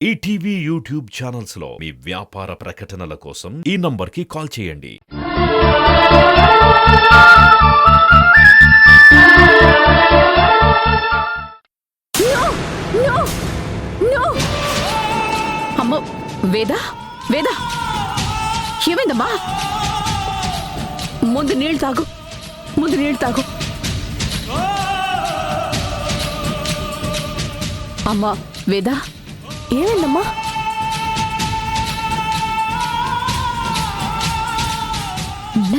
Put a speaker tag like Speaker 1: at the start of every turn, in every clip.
Speaker 1: ETV YouTube channels లో మీ వ్యాపార ప్రకటనల కోసం ఈ నంబర్కి కాల్ చేయండి.
Speaker 2: అమ్మో వేదా వేదా ఏమైందమ్మా? ముందు నీళ్ళు తాగు. అమ్మా వేదా ఏమైందమ్మా?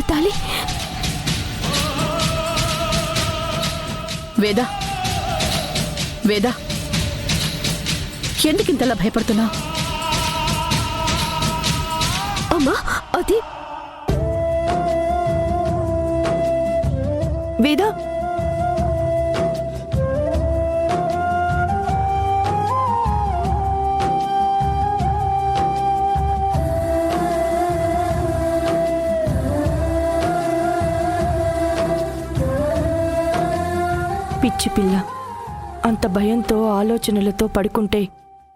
Speaker 2: తాళి వేదా ఎందుకింతలా భయపడుతున్నావు?
Speaker 3: అమ్మా అది వేదా పిచ్చి పిల్ల, అంత భయంతో ఆలోచనలతో పడుకుంటే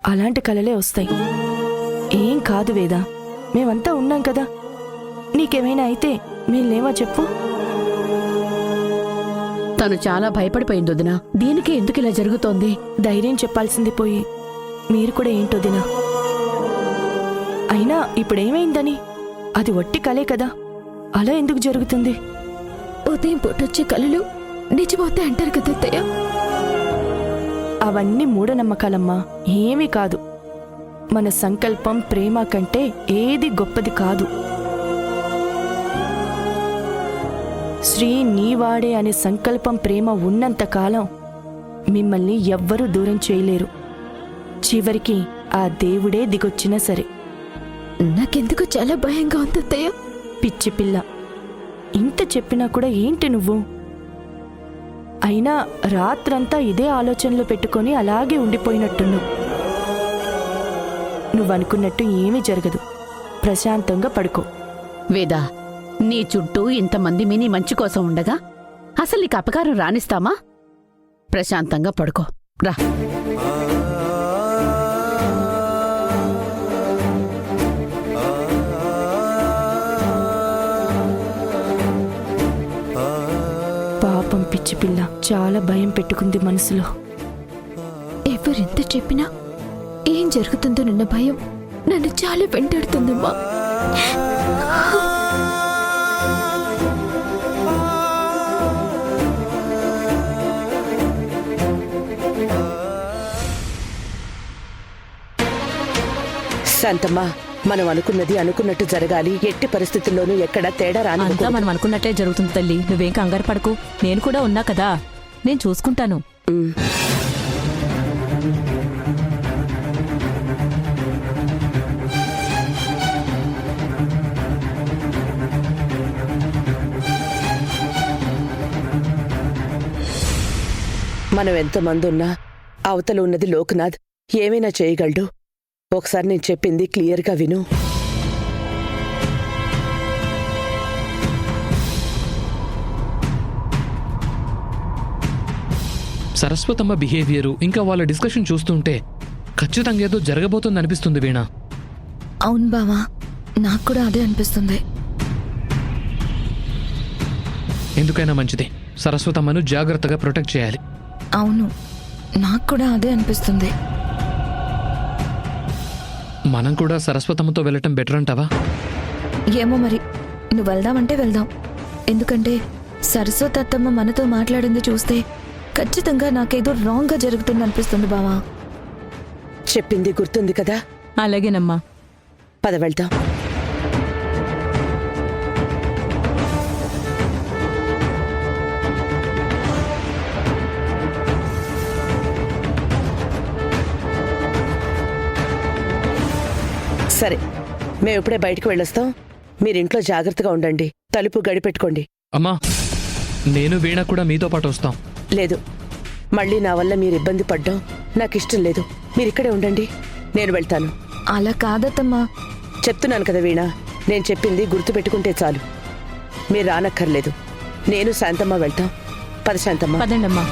Speaker 3: అలాంటి కలలే వస్తాయి. ఏం కాదు వేదా, మేమంతా ఉన్నాం కదా. నీకేమైనా అయితే మేమేమో చెప్పు.
Speaker 2: తను చాలా భయపడిపోయింది వదినా. దీనికి ఎందుకు ఇలా జరుగుతోంది?
Speaker 3: ధైర్యం చెప్పాల్సింది పోయి మీరు కూడా ఏంటొదినా. అయినా ఇప్పుడేమైందని? అది వట్టి కలే కదా, అలా ఎందుకు జరుగుతుంది?
Speaker 4: ఉదయం పూటొచ్చే కలలు నిజమవుతే అంటారు కదా అత్తయ్య.
Speaker 3: అవన్నీ మూఢనమ్మకాలమ్మా, ఏమీ కాదు. మన సంకల్పం ప్రేమ కంటే ఏది గొప్పది కాదు. శ్రీ నీవాడే అనే సంకల్పం ప్రేమ ఉన్నంతకాలం మిమ్మల్ని ఎవ్వరూ దూరం చేయలేరు. చివరికి ఆ దేవుడే దిగొచ్చినా సరే.
Speaker 4: నాకెందుకు చాలా భయంగా ఉంది అత్తయ్య.
Speaker 3: పిచ్చి పిల్ల, ఇంత చెప్పినా కూడా ఏంటి నువ్వు? అయినా రాత్రంతా ఇదే ఆలోచనలు పెట్టుకొని అలాగే ఉండిపోయినట్టున్నావు. నువ్వనుకున్నట్టు ఏమీ జరగదు. ప్రశాంతంగా పడుకో.
Speaker 2: వేదా, నీ చుట్టూ ఇంతమంది నీ మంచి కోసం ఉండగా అసలు నీకు అపకారం రానిస్తామా? ప్రశాంతంగా పడుకో రా.
Speaker 3: పాపం పిచ్చి పిల్ల చాలా భయం పెట్టుకుంది మనసులో.
Speaker 4: ఎవరెంత చెప్పినా ఏం జరుగుతుందో నిన్న భయం నన్ను చాలా వెంటాడుతుందమ్మా.
Speaker 5: శాంతమ్మా, మనం అనుకున్నది అనుకున్నట్టు జరగాలి. ఎట్టి పరిస్థితుల్లోనూ ఎక్కడా తేడా రాని.
Speaker 6: అంతా మనం అనుకున్నట్టే జరుగుతుంది తల్లి. నువ్వేం కంగారు పడకు. నేను కూడా ఉన్నా కదా, నేను చూసుకుంటాను.
Speaker 5: మనం ఎంతమంది ఉన్నా అవతల ఉన్నది లోకనాథ్ ఏమైనా చేయగలడు. ఒకసారి నేను చెప్పింది క్లియర్గా విను.
Speaker 7: సరస్వతమ్మ బిహేవియరు ఇంకా వాళ్ళ డిస్కషన్ చూస్తుంటే ఖచ్చితంగా ఏదో జరగబోతుంది అనిపిస్తుంది వీణా.
Speaker 4: అవును బావా, నాకు కూడా అదే అనిపిస్తుంది.
Speaker 7: ఎందుకైనా మంచిది, సరస్వతమ్మను జాగ్రత్తగా ప్రొటెక్ట్ చేయాలి.
Speaker 4: అవును, నాకు కూడా అదే అనిపిస్తుంది.
Speaker 7: మనం కూడా సరస్వతమ్మతో వెళ్ళటం బెటర్ అంటావా?
Speaker 4: ఏమో మరి, నువ్వు వెళ్దామంటే వెళ్దాం. ఎందుకంటే సరస్వతత్తమ్మ మనతో మాట్లాడింది చూస్తే ఖచ్చితంగా నాకేదో రాంగ్గా జరుగుతుంది అనిపిస్తుంది బావా.
Speaker 5: చెప్పింది గుర్తుంది కదా?
Speaker 6: అలాగేనమ్మా.
Speaker 5: పద వెళ్దాం. సరే, మేమిప్పుడే బయటకు వెళ్ళొస్తాం. మీరింట్లో జాగ్రత్తగా ఉండండి. తలుపు గడిపెట్టుకోండి.
Speaker 7: అమ్మా, నేను వీణ కూడా మీతో పాటు వస్తాం.
Speaker 5: లేదు, మళ్ళీ నా వల్ల మీరు ఇబ్బంది పడ్డం నాకిష్టం లేదు. మీరిక్కడే ఉండండి, నేను వెళ్తాను.
Speaker 4: అలా కాదత్తమ్మా.
Speaker 5: చెప్తున్నాను కదా వీణ, నేను చెప్పింది గుర్తుపెట్టుకుంటే చాలు. మీరు రానక్కర్లేదు. నేను శాంతమ్మ వెళ్తాం. పద శాంతమ్మ.
Speaker 6: పదండమ్మా.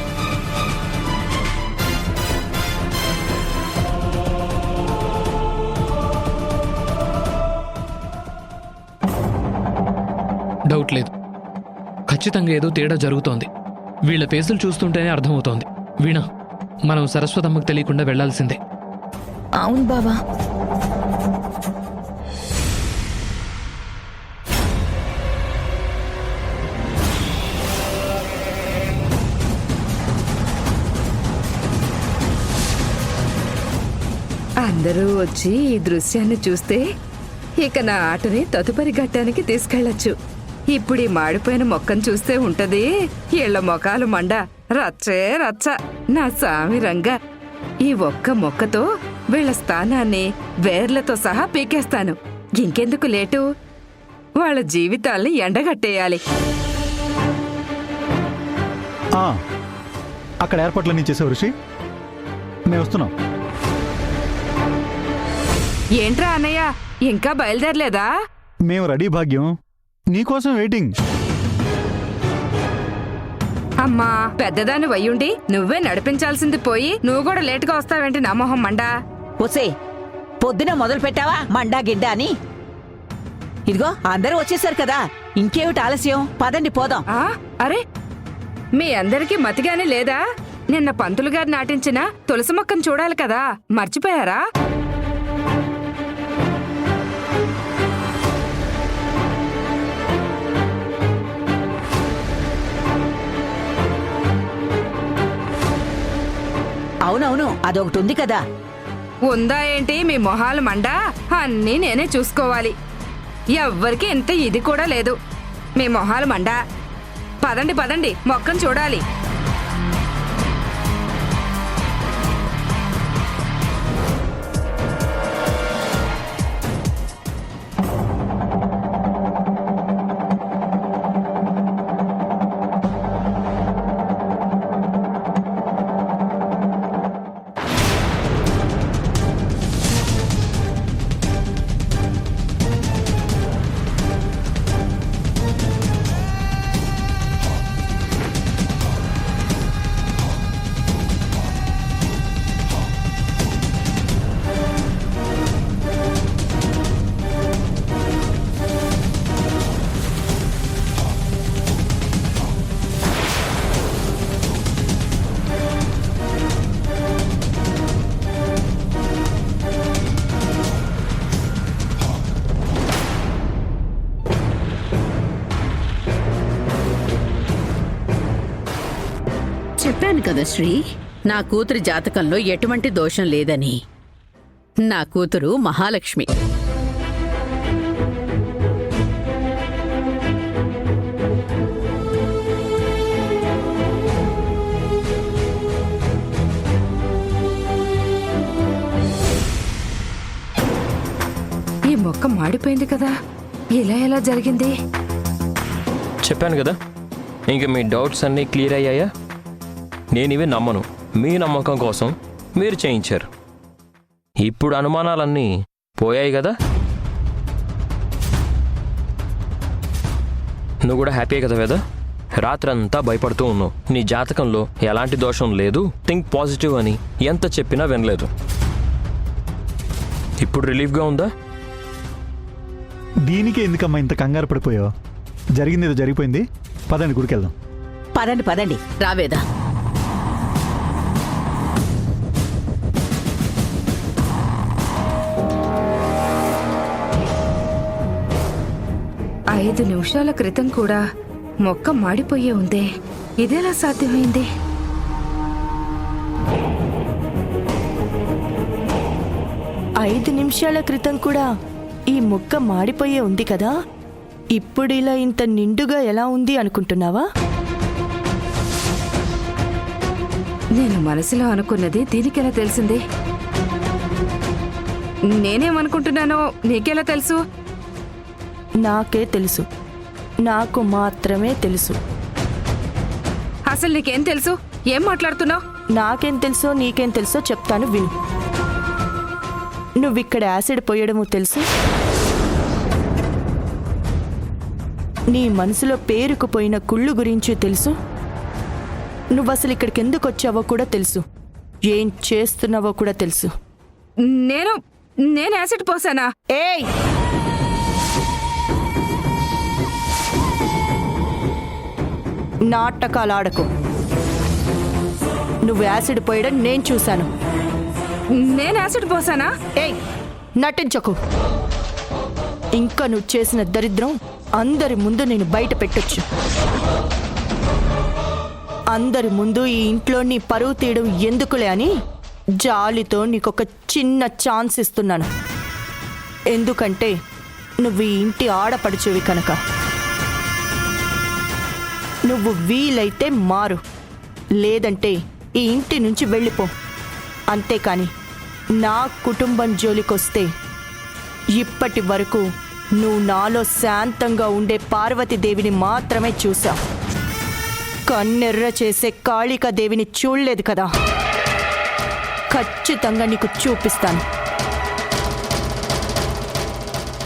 Speaker 7: డౌట్ లేదు. ఖచ్చితంగా ఏదో తేడా జరుగుతోంది. వీళ్ళ ఫేసులు చూస్తుంటేనే అర్థమవుతోంది. వీణ, మనం సరస్వతమ్మకు తెలియకుండా వెళ్లాల్సిందే.
Speaker 4: అవును బావా.
Speaker 8: అందరూ వచ్చి ఈ దృశ్యాన్ని చూస్తే ఇక నా ఆటని తదుపరి ఘట్టానికి తీసుకెళ్లొచ్చు. ఇప్పుడు ఈ మాడిపోయిన మొక్కను చూస్తే ఉంటది ఇళ్ల మొఖాలు మండ, రచ్చే రచ్చ. నా సామి రంగా, ఈ ఒక్క మొక్కతో వీళ్ళ స్థానాన్ని వేర్లతో సహా పీకేస్తాను. ఇంకెందుకు లేటు, వాళ్ళ జీవితాల్ని ఎండగట్టేయాలి.
Speaker 9: అక్కడ ఏర్పాట్లన్నీ చేసావు ఋషి, మేము వస్తున్నాం.
Speaker 8: ఏంట్రా అన్నయ్య, ఇంకా బయలుదేరలేదా?
Speaker 9: మేము రెడీ భాగ్యం, నీకోసం వెయిటింగ్.
Speaker 8: అమ్మా, పెద్దదాన్ని వయ్యుండి నువ్వే నడిపించాల్సింది పోయి నువ్వు కూడా లేటుగా వస్తావేంటి నా మొహం మండా?
Speaker 10: ఒసే, పొద్దున మొదలు పెట్టావా మండా గిడ్డా అని? ఇదిగో అందరూ వచ్చేసారు కదా, ఇంకేమిటి ఆలస్యం? పదండి పోదాం.
Speaker 8: అరే, మీ అందరికీ మతిగానే లేదా? నిన్న పంతులు గారు నాటించిన తులసి మొక్కను చూడాలి కదా, మర్చిపోయారా?
Speaker 10: అవునవును, అదొకటి ఉంది కదా.
Speaker 8: ఉందా ఏంటి మీ మొహాలు మండా? అన్నీ నేనే చూసుకోవాలి. ఎవ్వరికి ఇంత ఇది కూడా లేదు. మీ మొహాలు మండా. పదండి పదండి, మొక్కను చూడాలి.
Speaker 2: చెప్పాను కదా శ్రీ, నా కూతురి జాతకంలో ఎటువంటి దోషం లేదని. నా కూతురు మహాలక్ష్మి.
Speaker 8: ఈ మొక్క మాడిపోయింది కదా, ఇలా ఎలా జరిగింది?
Speaker 11: చెప్పాను కదా, ఇంక మీ డౌట్స్ అన్నీ క్లియర్ అయ్యాయా? నేనివి నమ్మను, మీ నమ్మకం కోసం మీరు చేయించారు. ఇప్పుడు అనుమానాలన్నీ పోయాయి కదా? నువ్వు కూడా హ్యాపీ కదా వేద? రాత్రంతా భయపడుతూ ఉన్నావు. నీ జాతకంలో ఎలాంటి దోషం లేదు, థింక్ పాజిటివ్ అని ఎంత చెప్పినా వినలేదు. ఇప్పుడు రిలీఫ్గా ఉందా?
Speaker 9: దీనికే ఎందుకమ్మా ఇంత కంగారు పడిపోయావు? జరిగింది ఏదో జరిగిపోయింది, పదండి గుడికెళ్దాం.
Speaker 10: పదండి పదండి.
Speaker 2: రావేదా?
Speaker 8: ఐదు నిమిషాల క్రితం కూడా మొక్క మాడిపోయే ఉందే, ఇదెలా సాధ్యమైంది?
Speaker 3: ఐదు నిమిషాల క్రితం కూడా ఈ మొక్క మాడిపోయే ఉంది కదా, ఇప్పుడు ఇలా ఇంత నిండుగా ఎలా ఉంది అనుకుంటున్నావా?
Speaker 8: నేను మనసులో అనుకున్నది దీనికెలా తెలిసింది? నేనేమనుకుంటున్నానో నీకెలా తెలుసు?
Speaker 3: నాకే తెలుసు, నాకు మాత్రమే తెలుసు.
Speaker 8: అసలు నీకేం తెలుసు? ఏం మాట్లాడుతున్నావు?
Speaker 3: నాకేం తెలుసో నీకేం తెలుసో చెప్తాను విను. నువ్విక్కడ యాసిడ్ పోయడము తెలుసు, నీ మనసులో పేరుకుపోయిన కుళ్ళు గురించి తెలుసు, నువ్వసలు ఇక్కడికి ఎందుకు వచ్చావో కూడా తెలుసు, ఏం చేస్తున్నావో కూడా తెలుసు.
Speaker 8: నేను యాసిడ్ పోసానా?
Speaker 10: ఏయ్,
Speaker 3: నాటకాలు ఆడకు. నువ్వు యాసిడ్ పోయడం నేను చూశాను.
Speaker 8: నేను యాసిడ్ పోసానా?
Speaker 3: ఏయ్, నటించకు. ఇంకా నువ్వు చేసిన దరిద్రం అందరి ముందు నేను బయట పెట్టొచ్చు. అందరి ముందు ఈ ఇంట్లో నీ పరువు తీయడం ఎందుకులే అని జాలితో నీకొక చిన్న ఛాన్స్ ఇస్తున్నాను. ఎందుకంటే నువ్వు ఈ ఇంటి ఆడపడుచువి కనుక. నువ్వు వీలైతే మారు, లేదంటే ఈ ఇంటి నుంచి వెళ్ళిపో. అంతేకాని నా కుటుంబం జోలికొస్తే ఇప్పటి వరకు నువ్వు నాలో శాంతంగా ఉండే పార్వతీదేవిని మాత్రమే చూశావు. కన్నెర్ర చేసే కాళికాదేవిని చూడలేదు కదా. ఖచ్చితంగా నీకు చూపిస్తాను.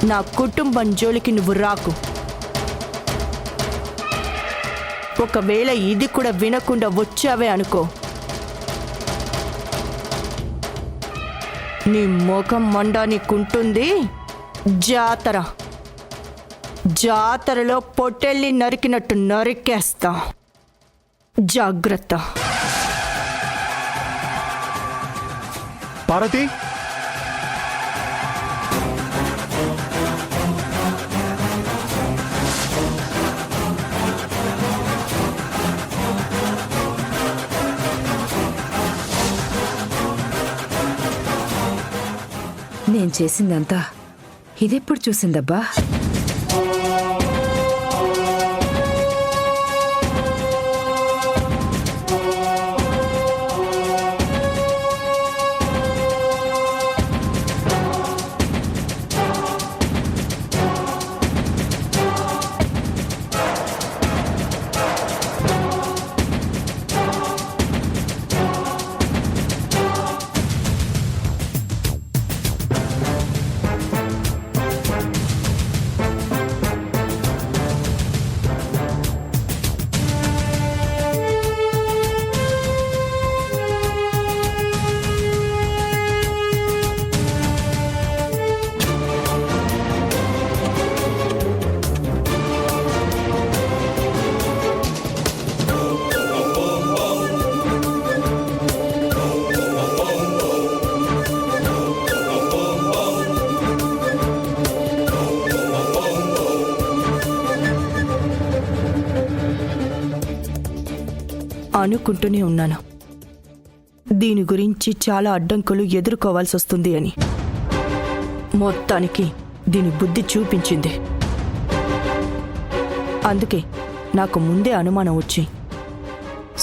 Speaker 3: నా కుటుంబం జోలికి నువ్వు రాకు. ఒకవేళ ఇది కూడా వినకుండా వచ్చావే అనుకో, నీ ముఖం మండానికుంటుంది జాతర. జాతరలో పొట్టెల్ని నరికినట్టు నరికేస్తా. జాగ్రత్త.
Speaker 9: పార్వతి,
Speaker 8: నేను చేసిందంతా ఇదెప్పుడు చూసిందబ్బా?
Speaker 3: అనుకుంటూనే ఉన్నాను దీని గురించి చాలా అడ్డంకులు ఎదుర్కోవాల్సి వస్తుంది అని. మొత్తానికి దీని బుద్ధి చూపించింది. అందుకే నాకు ముందే అనుమానం వచ్చి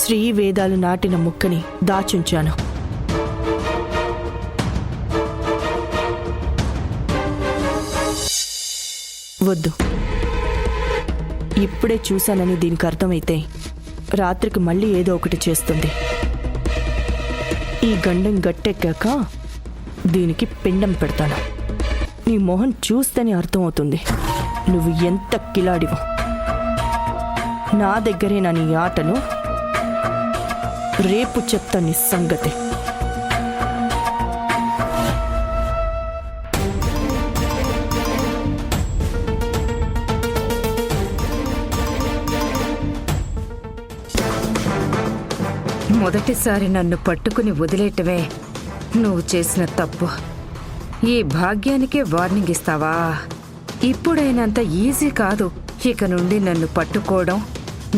Speaker 3: శ్రీ వేదాలు నాటిన ముక్కని దాచుంచాను. వద్దు, ఇప్పుడే చూశానని దీనికి అర్థమైతే రాత్రికి మళ్ళీ ఏదో ఒకటి చేస్తుంది. ఈ గండం గట్టెక్కాక దీనికి పిండం పెడతాను. నీ మొహం చూస్తేనే అర్థమవుతుంది నువ్వు ఎంత కిలాడివో. నా దగ్గరే నా నీ ఆటను. రేపు చెప్తా నీ సంగతి.
Speaker 8: మొదటిసారి నన్ను పట్టుకుని వదిలేయటమే నువ్వు చేసిన తప్పు. ఈ భాగ్యానికే వార్నింగ్ ఇస్తావా? ఇప్పుడైనంత ఈజీ కాదు ఇక నుండి నన్ను పట్టుకోవడం,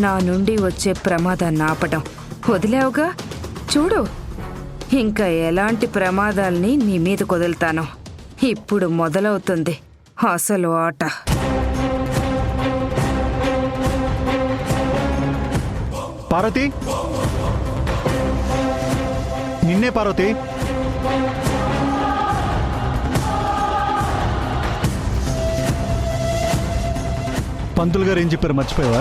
Speaker 8: నా నుండి వచ్చే ప్రమాదాన్ని ఆపడం. వదిలేవుగా, చూడు ఇంకా ఎలాంటి ప్రమాదాల్ని నీ మీద కుదులుతాను. ఇప్పుడు మొదలవుతుంది అసలు ఆట.
Speaker 9: పార్వతి, నిన్నే పార్వతి. పంతులు గారు ఏం చెప్పారు మర్చిపోయావా?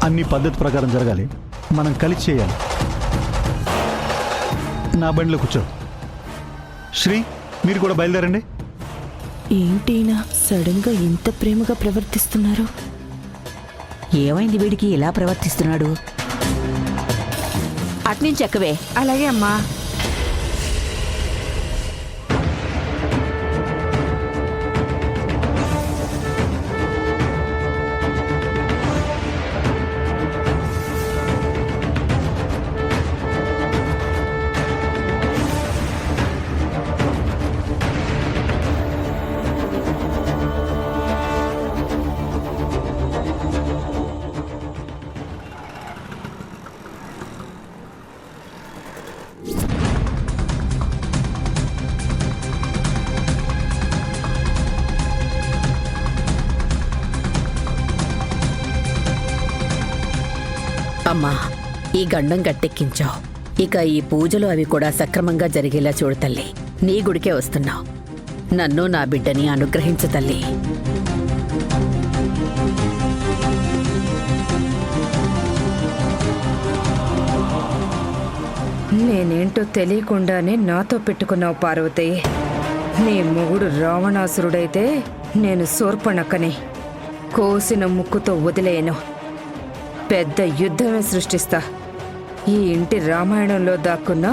Speaker 9: అన్ని పద్ధతి ప్రకారం జరగాలి, మనం కలిసి చేయాలి. నా బండిలో కూర్చో. శ్రీ, మీరు కూడా బయలుదేరండి.
Speaker 3: ఏంటినా సడన్ గా ఇంత ప్రేమగా ప్రవర్తిస్తున్నారు?
Speaker 10: ఏమైంది వీడికి ఇలా ప్రవర్తిస్తున్నాడు? అట్నుంచి ఎక్కవే.
Speaker 8: అలాగే అమ్మా.
Speaker 2: అమ్మా, ఈ గండం గట్టెక్కించావు. ఇక ఈ పూజలు అవి కూడా సక్రమంగా జరిగేలా చూడు తల్లి. నీ గుడికే వస్తున్నావు. నన్ను నా బిడ్డని అనుగ్రహించు తల్లి.
Speaker 8: నేనేంటో తెలియకుండానే నాతో పెట్టుకున్నావు పార్వతి. నీ మొగుడు రావణాసురుడైతే నేను శూర్పణఖని కోసిన ముక్కుతో వదిలేయను. పెద్ద యుద్ధమే సృష్టిస్తా. ఈ ఇంటి రామాయణంలో దాక్కున్న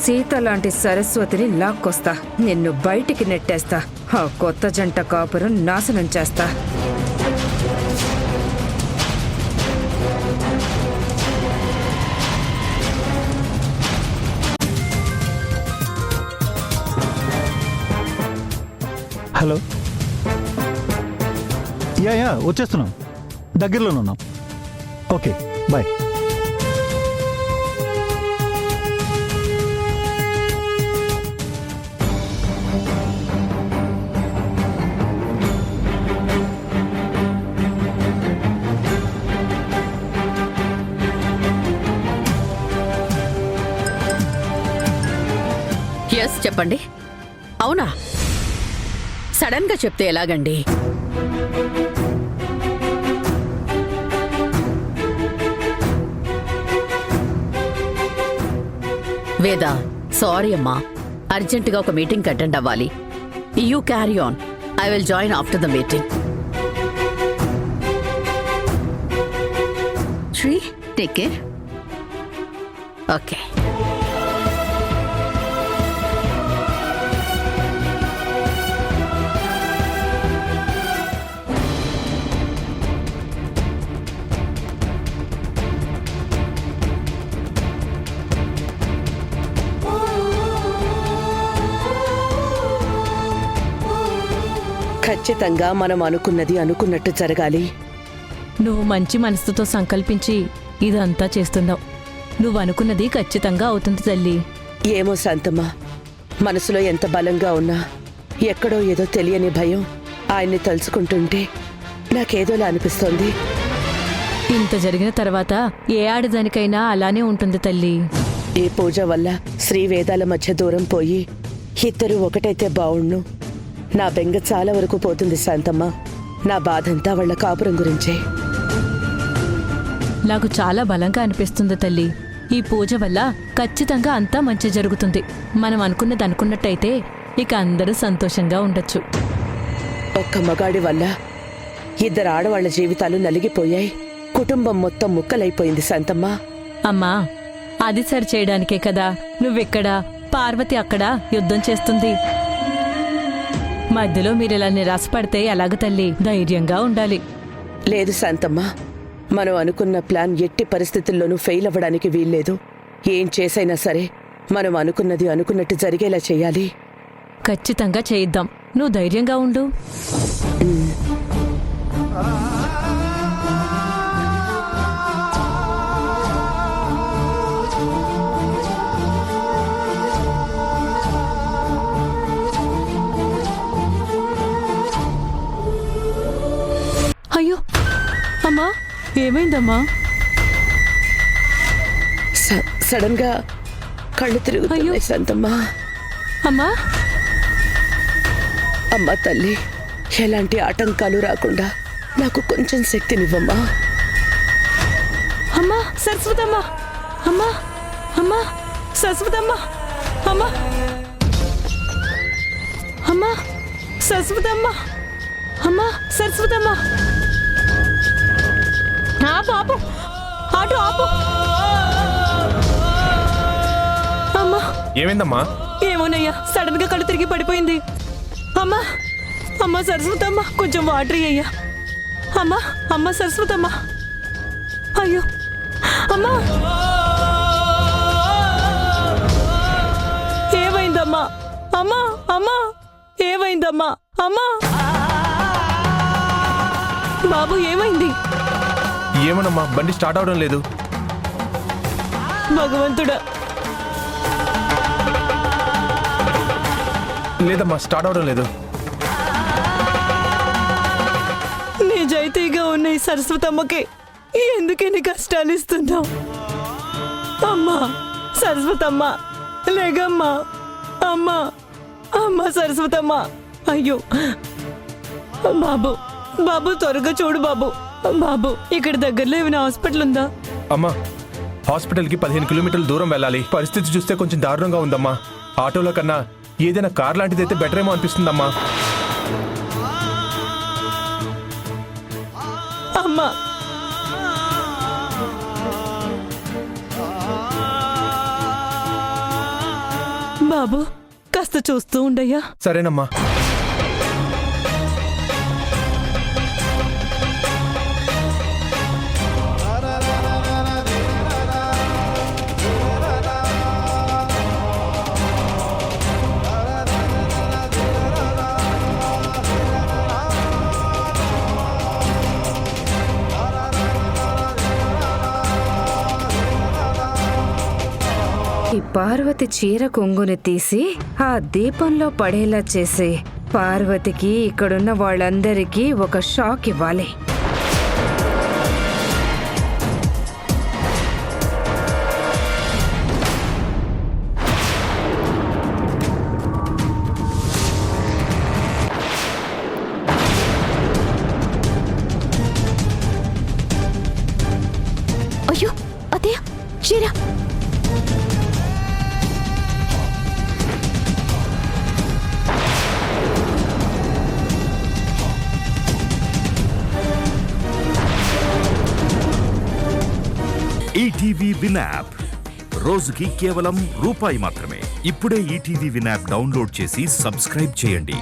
Speaker 8: సీత లాంటి సరస్వతిని లాక్కొస్తా. నిన్ను బయటికి నెట్టేస్తా. ఆ కొత్త జంట కాపురం నాశనం చేస్తా.
Speaker 9: హలో. యా వచ్చేస్తున్నాం. దగ్గరలోనే ఉన్నాం. Okay bye.
Speaker 2: ఎస్, చెప్పండి. అవునా? సడన్ గా చెప్తే ఎలాగండి? వేదా, సారీ అమ్మా. అర్జెంటుగా ఒక మీటింగ్ అటెండ్ అవ్వాలి. You carry on. I will join after the meeting. Sri, take care. Okay.
Speaker 5: ఖచ్చితంగా మనం అనుకున్నది అనుకున్నట్టు జరగాలి.
Speaker 6: నువ్వు మంచి మనసుతో సంకల్పించి ఇదంతా చేస్తున్నావు. నువ్వు అనుకున్నది ఖచ్చితంగా అవుతుంది తల్లి.
Speaker 5: ఏమో శాంతమ్మ, మనసులో ఎంత బలంగా ఉన్నా ఎక్కడో ఏదో తెలియని భయం ఆయన్ని తలుచుకుంటుంటే నాకేదోలా అనిపిస్తోంది.
Speaker 6: ఇంత జరిగిన తర్వాత ఏ ఆడదానికైనా అలానే ఉంటుంది తల్లి.
Speaker 5: ఈ పూజ వల్ల శ్రీ వేదాల మధ్య దూరం పోయి ఇద్దరు ఒకటైతే బావుణ్ణు. నా బెంగ చాలా వరకు పోతుంది శాంతమ్మ. నా బాధంతా వాళ్ళ కాపురం గురించే.
Speaker 6: నాకు చాలా బలంగా అనిపిస్తుంది తల్లి. ఈ పూజ వల్ల ఖచ్చితంగా అంతా మంచి జరుగుతుంది. మనం అనుకున్నది అనుకున్నట్టయితే ఇక అందరూ సంతోషంగా ఉండొచ్చు.
Speaker 5: ఒక్క మగాడి వల్ల ఇద్దరు ఆడవాళ్ల జీవితాలు నలిగిపోయాయి. కుటుంబం మొత్తం ముక్కలైపోయింది శాంతమ్మ.
Speaker 6: అమ్మా, అది సరి చేయడానికే కదా నువ్వెక్కడా, పార్వతి అక్కడ యుద్ధం చేస్తుంది. మధ్యలో మీరిలా నిరాశపడితే ఎలాగ తల్లి? ధైర్యంగా ఉండాలి.
Speaker 5: లేదు శాంతమ్మ, మనం అనుకున్న ప్లాన్ ఎట్టి పరిస్థితుల్లోనూ ఫెయిల్ అవ్వడానికి వీల్లేదు. ఏం చేసైనా సరే మనం అనుకున్నది అనుకున్నట్టు జరిగేలా చేయాలి.
Speaker 6: ఖచ్చితంగా చేయిద్దాం. నువ్వు ధైర్యంగా ఉండు. అయ్యో అమ్మా, ఏమైందమ్మా?
Speaker 5: సడన్ గా కళ్ళు తిరుగుతున్నాయి శాంతమ్మ.
Speaker 6: అమ్మా,
Speaker 5: అమ్మా తల్లి, ఎలాంటి ఆటంకాలు రాకుండా నాకు కొంచెం శక్తినివ్వమ్మా.
Speaker 6: అమ్మా సరస్వతమ్మ, అమ్మా అమ్మా సరస్వతమ్మ, అమ్మా అమ్మా సరస్వతమ్మ, అమ్మా సరస్వతమ్మ. బాబు, ఆటో ఆపు. అమ్మా,
Speaker 11: ఏమైందమ్మా?
Speaker 6: ఏమోనయ్యా, సడన్ గా కళ్ళు తిరిగి పడిపోయింది. అమ్మా అమ్మా సరస్వతమ్మ, కొంచెం వాటర్ అయ్యా. అమ్మా అమ్మా సరస్వతమ్మ. అయ్యో అమ్మా, ఏమైందమ్మా? అమ్మా అమ్మా ఏమైందమ్మా? అమ్మా బాబు, ఏమైంది?
Speaker 11: ఏమోనమ్మా, బండి స్టార్ట్ అవడం లేదు.
Speaker 6: భగవంతుడా.
Speaker 11: లేదమ్మా, స్టార్ట్ అవడం లేదు.
Speaker 6: నిజాయితీగా ఉన్న ఈ సరస్వతమ్మకి ఎందుకని కష్టాలు ఇస్తున్నావు? అమ్మా సరస్వతమ్మ, లేగమ్మా. అమ్మా, అమ్మా సరస్వతమ్మ. అయ్యో బాబు, బాబు త్వరగా చూడు బాబు. బాబు, ఇక్కడ దగ్గరలో ఏమైనా హాస్పిటల్ ఉందా?
Speaker 12: అమ్మా, హాస్పిటల్కి 15 కిలోమీటర్ల దూరం వెళ్ళాలి. పరిస్థితి చూస్తే కొంచెం దారుణంగా ఉందమ్మా. ఆటోలో కన్నా ఏదైనా కార్ లాంటిదైతే బెటర్ ఏమో అనిపిస్తుందమ్మా.
Speaker 6: అమ్మా, బాబు కాస్త చూస్తూ ఉండయ్యా.
Speaker 12: సరేనమ్మా.
Speaker 8: ఈ పార్వతి చీర కొంగుని తీసి ఆ దీపంలో పడేలా చేసి పార్వతికి ఇక్కడున్న వాళ్ళందరికీ ఒక షాక్ ఇవ్వాలి.
Speaker 4: అయ్యో అదే చీర.
Speaker 1: ఈటీవీ విన్ యాప్ రోజుకి కేవలం రూపాయి మాత్రమే. ఇప్పుడే ఈటీవీ విన్ యాప్ డౌన్లోడ్ చేసి సబ్స్క్రైబ్ చేయండి.